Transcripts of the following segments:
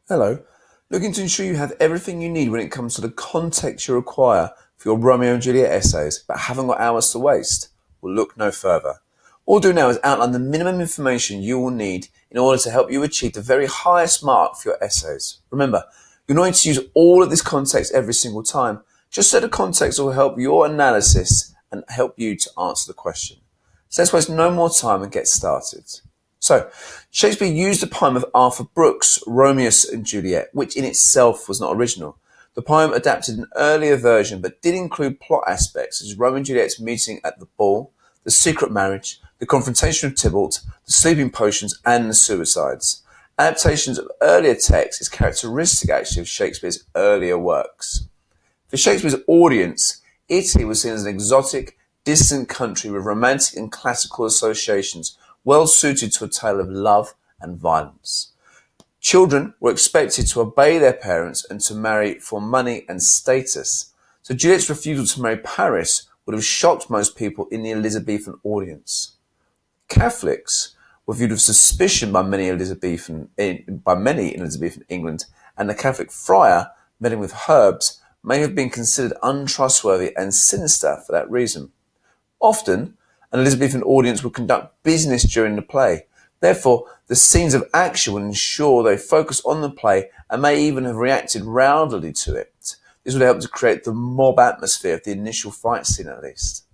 Hello. Looking to ensure you have everything you need when it comes to the context you require for your Romeo and Juliet essays, but haven't got hours to waste? Well, look no further. All we'll do now is outline the minimum information you will need in order to help you achieve the very highest mark for your essays. Remember, you're not going to use all of this context every single time, just so the context will help your analysis and help you to answer the question. So let's waste no more time and get started. So, Shakespeare used the poem of Arthur Brooks' Romeo and Juliet, which in itself was not original. The poem adapted an earlier version but did include plot aspects such as Romeo and Juliet's meeting at the ball, the secret marriage, the confrontation with Tybalt, the sleeping potions, and the suicides. Adaptations of earlier texts is characteristic actually of Shakespeare's earlier works. For Shakespeare's audience, Italy was seen as an exotic, distant country with romantic and classical associations, well suited to a tale of love and violence. Children were expected to obey their parents and to marry for money and status. So Juliet's refusal to marry Paris would have shocked most people in the Elizabethan audience. Catholics were viewed with suspicion by many in Elizabethan England, and the Catholic friar, meddling with herbs, may have been considered untrustworthy and sinister for that reason. Often, an Elizabethan audience would conduct business during the play. Therefore, the scenes of action would ensure they focus on the play and may even have reacted rowdily to it. This would help to create the mob atmosphere of the initial fight scene at least.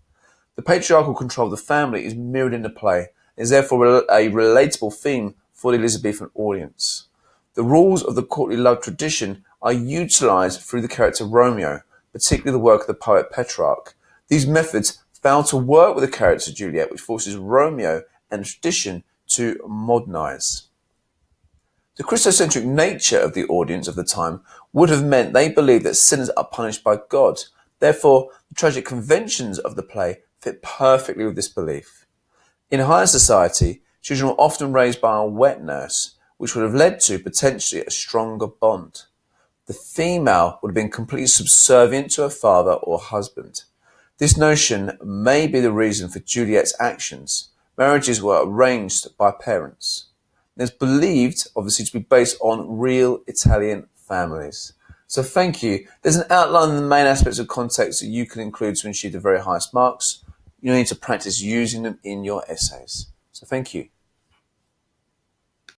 The patriarchal control of the family is mirrored in the play and is therefore a relatable theme for the Elizabethan audience. The rules of the courtly love tradition are utilised through the character Romeo, particularly the work of the poet Petrarch. These methods fail to work with the character Juliet, which forces Romeo and tradition to modernise. The Christocentric nature of the audience of the time would have meant they believed that sinners are punished by God. Therefore, the tragic conventions of the play fit perfectly with this belief. In higher society, children were often raised by a wet nurse, which would have led to potentially a stronger bond. The female would have been completely subservient to her father or husband. This notion may be the reason for Juliet's actions. Marriages were arranged by parents. It's believed, obviously, to be based on real Italian families. So thank you. There's an outline of the main aspects of context that you can include to achieve the very highest marks. You need to practice using them in your essays. So thank you.